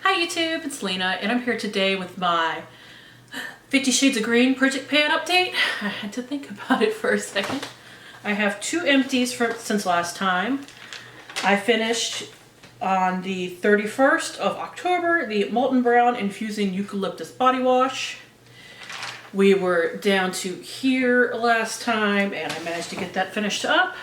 Hi YouTube, it's Lena, and I'm here today with my 50 Shades of Green Project Pan update. I had to think about it for a second. I have two empties since last time. I finished on the 31st of October the Molten Brown Infusing Eucalyptus Body Wash. We were down to here last time, and I managed to get that finished up.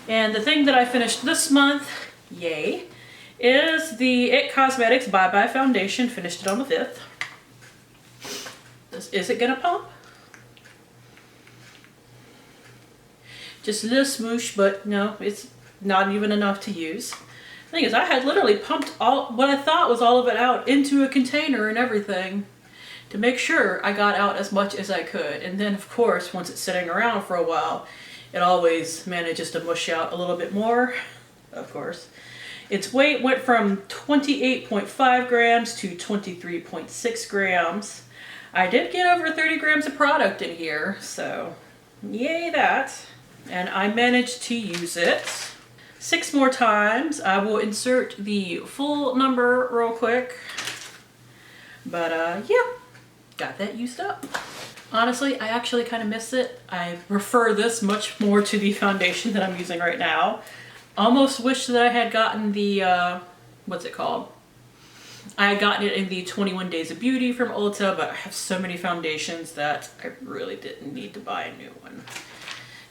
And the thing that I finished this month, yay, is the IT Cosmetics Bye Bye Foundation. Finished it on the 5th. Is it gonna pump? Just a little smoosh, but no, it's not even enough to use. The thing is, I had literally pumped all what I thought was all of it out into a container and everything to make sure I got out as much as I could. And then, of course, once it's sitting around for a while, it always manages to mush out a little bit more, of course. Its weight went from 28.5 grams to 23.6 grams. I did get over 30 grams of product in here, so yay that. And I managed to use it 6 more times. I will insert the full number real quick. But yeah, got that used up. Honestly, I actually kind of miss it. I prefer this much more to the foundation that I'm using right now. Almost wish that I had gotten the, what's it called? I had gotten it in the 21 Days of Beauty from Ulta, but I have so many foundations that I really didn't need to buy a new one.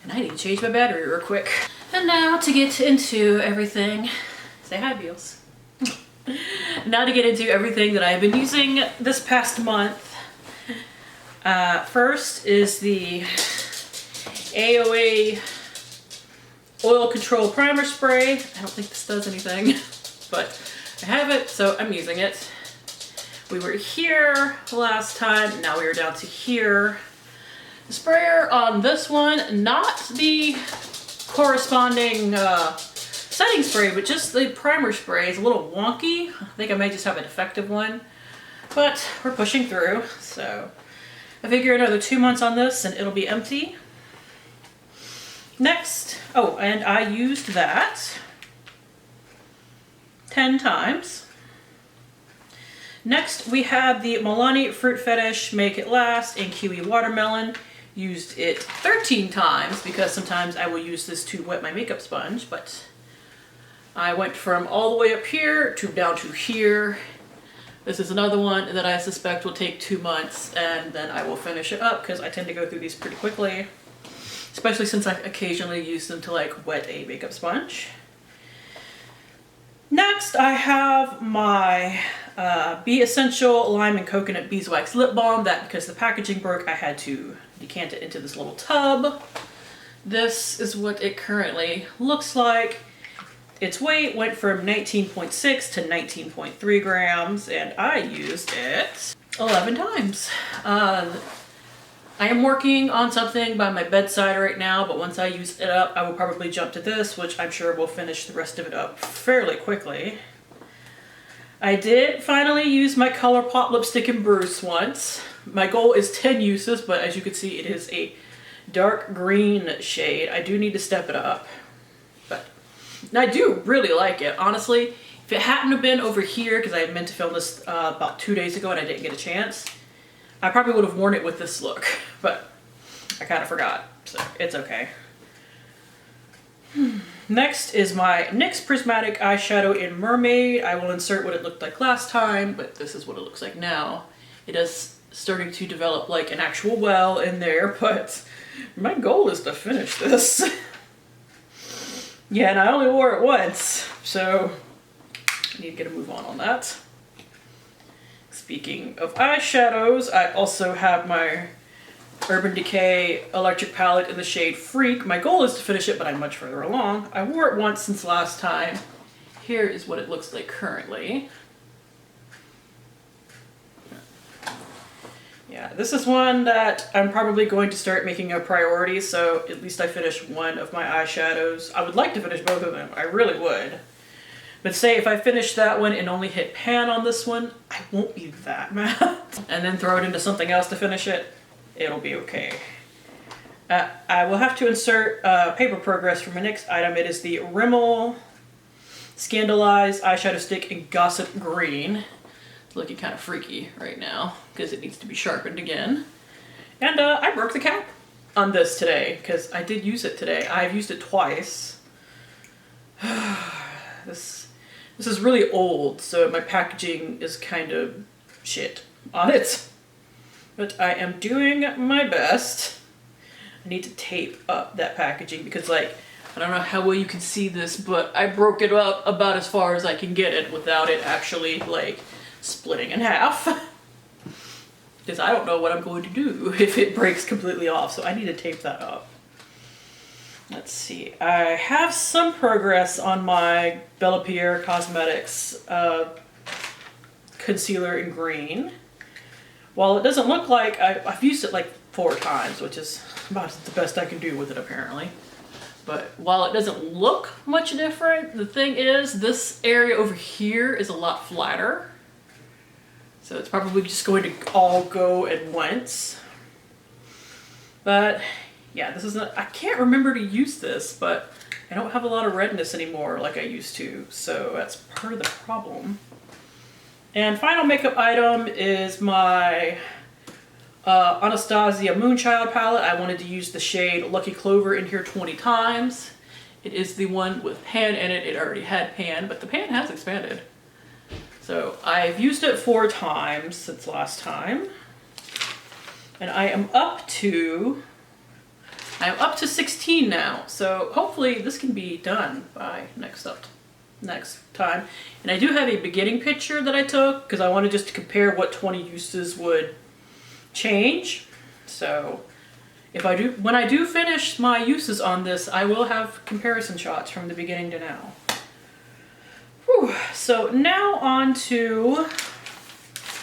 And I need to change my battery real quick. And now to get into everything, say hi, Beals. Now to get into everything that I've been using this past month. First is the AOA Oil Control Primer Spray. I don't think this does anything, but I have it, so I'm using it. We were here last time, now we are down to here. The sprayer on this one, not the corresponding setting spray, but just the primer spray is a little wonky. I think I may just have a defective one, but we're pushing through. So I figure another 2 months on this and it'll be empty. Next, oh, and I used that 10 times. Next, we have the Milani Fruit Fetish Make It Last in Kiwi Watermelon. Used it 13 times because sometimes I will use this to wet my makeup sponge, but I went from all the way up here to down to here. This is another one that I suspect will take 2 months, and then I will finish it up because I tend to go through these pretty quickly. Especially since I occasionally use them to like wet a makeup sponge. Next, I have my Be Essential Lime and Coconut Beeswax Lip Balm. That, because the packaging broke, I had to decant it into this little tub. This is what it currently looks like. Its weight went from 19.6 to 19.3 grams, and I used it 11 times. I am working on something by my bedside right now, but once I use it up, I will probably jump to this, which I'm sure will finish the rest of it up fairly quickly. I did finally use my Colourpop lipstick in Bruce once. My goal is 10 uses, but as you can see, it is a dark green shade. I do need to step it up, but I do really like it. Honestly, if it hadn't have been over here, because I had meant to film this about 2 days ago and I didn't get a chance, I probably would have worn it with this look, but I kind of forgot, so it's okay. Next is my NYX Prismatic Eyeshadow in Mermaid. I will insert what it looked like last time, but this is what it looks like now. It is starting to develop like an actual well in there, but my goal is to finish this. Yeah, and I only wore it once, so I need to get a move on that. Speaking of eyeshadows, I also have my Urban Decay Electric Palette in the shade Freak. My goal is to finish it, but I'm much further along. I wore it once since last time. Here is what it looks like currently. Yeah, this is one that I'm probably going to start making a priority, so at least I finish one of my eyeshadows. I would like to finish both of them, I really would. But say if I finish that one and only hit pan on this one, I won't be that mad. And then throw it into something else to finish it, it'll be okay. I will have to insert paper progress for my next item. It is the Rimmel Scandalized eyeshadow stick in Gossip Green. It's looking kind of freaky right now because it needs to be sharpened again. And I broke the cap on this today because I did use it today. I've used it twice. This is really old, so my packaging is kind of shit on it. But I am doing my best. I need to tape up that packaging because, like, I don't know how well you can see this, but I broke it up about as far as I can get it without it actually, like, splitting in half. Because I don't know what I'm going to do if it breaks completely off, so I need to tape that up. Let's see. I have some progress on my Bella Pierre Cosmetics concealer in green. While it doesn't look like, I've used it like 4 times, which is about the best I can do with it apparently. But while it doesn't look much different, the thing is this area over here is a lot flatter. So it's probably just going to all go at once. But yeah, this is not, I can't remember to use this, but I don't have a lot of redness anymore like I used to. So that's part of the problem. And final makeup item is my Anastasia Moonchild palette. I wanted to use the shade Lucky Clover in here 20 times. It is the one with pan in it. It already had pan, but the pan has expanded. So I've used it 4 times since last time. And I am up to 16 now. So hopefully this can be done by next time. And I do have a beginning picture that I took because I wanted just to compare what 20 uses would change. So if I do, when I do finish my uses on this, I will have comparison shots from the beginning to now. Whew. So now on to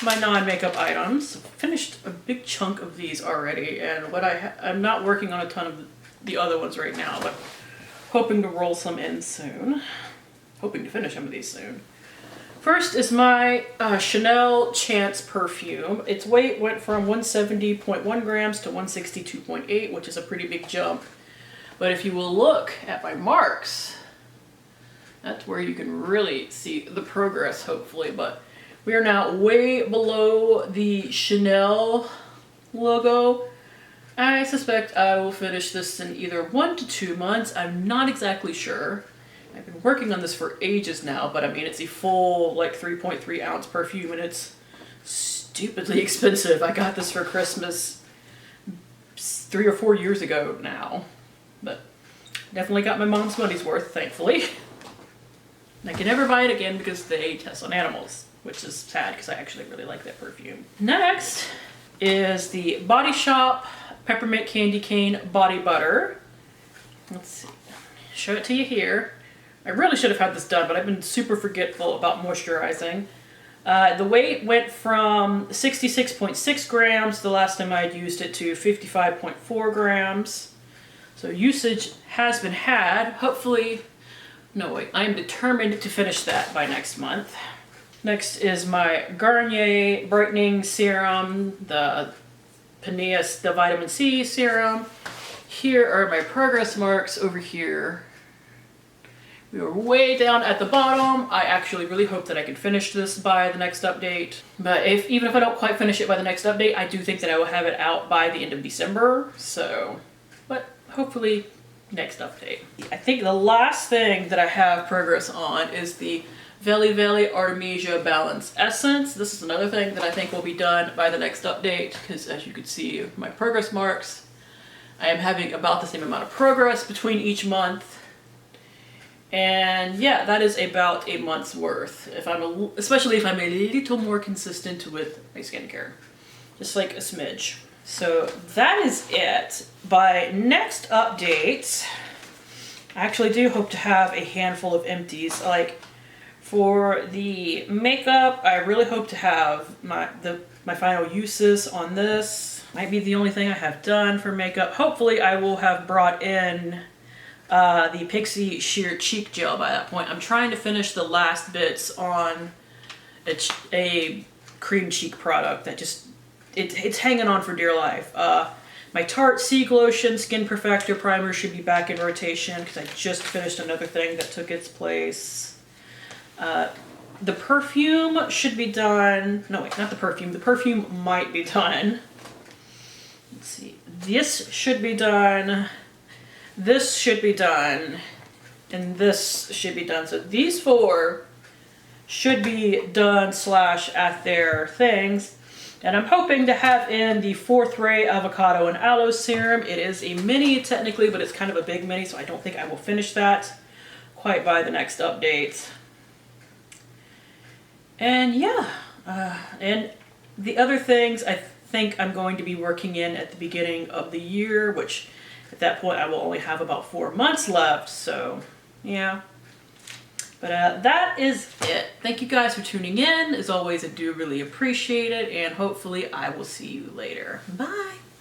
my non-makeup items. Finished a big chunk of these already, and what I'm not working on a ton of the other ones right now, but hoping to roll some in soon. Hoping to finish some of these soon. First is my Chanel Chance perfume. Its weight went from 170.1 grams to 162.8, which is a pretty big jump. But if you will look at my marks, that's where you can really see the progress, hopefully. But we are now way below the Chanel logo. I suspect I will finish this in either 1 to 2 months. I'm not exactly sure. I've been working on this for ages now, but I mean, it's a full, like, 3.3 ounce perfume, and it's stupidly expensive. I got this for Christmas 3 or 4 years ago now, but definitely got my mom's money's worth, thankfully. And I can never buy it again because they test on animals, which is sad because I actually really like that perfume. Next is the Body Shop Peppermint Candy Cane Body Butter. Let's see, show it to you here. I really should have had this done, but I've been super forgetful about moisturizing. The weight went from 66.6 grams the last time I had used it to 55.4 grams. So usage has been had. Hopefully, no wait, I am determined to finish that by next month. Next is my Garnier Brightening Serum, the Paneas, the Vitamin C Serum. Here are my progress marks over here. We were way down at the bottom. I actually really hope that I can finish this by the next update. But even if I don't quite finish it by the next update, I do think that I will have it out by the end of December. So, but hopefully next update. I think the last thing that I have progress on is the Veli Artemisia Balance Essence. This is another thing that I think will be done by the next update because, as you can see, my progress marks, I am having about the same amount of progress between each month. And yeah, that is about a month's worth, especially if I'm a little more consistent with my skincare. Just like a smidge. So that is it. By next update, I actually do hope to have a handful of empties. Like, for the makeup, I really hope to have my final uses on this. Might be the only thing I have done for makeup. Hopefully I will have brought in the Pixi Sheer Cheek Gel by that point. I'm trying to finish the last bits on a cream cheek product that just, it's hanging on for dear life. My Tarte Sea Lotion Skin Perfector Primer should be back in rotation because I just finished another thing that took its place. The perfume should be done. No, wait, not the perfume. The perfume might be done. Let's see. This should be done. This should be done. And this should be done. So these 4 should be done / at their things. And I'm hoping to have in the 4th Ray Avocado and Aloe Serum. It is a mini technically, but it's kind of a big mini, so I don't think I will finish that quite by the next update. And yeah, and the other things I think I'm going to be working in at the beginning of the year, which at that point I will only have about 4 months left, so yeah. But that is it. Thank you guys for tuning in. As always, I do really appreciate it, and hopefully I will see you later. Bye!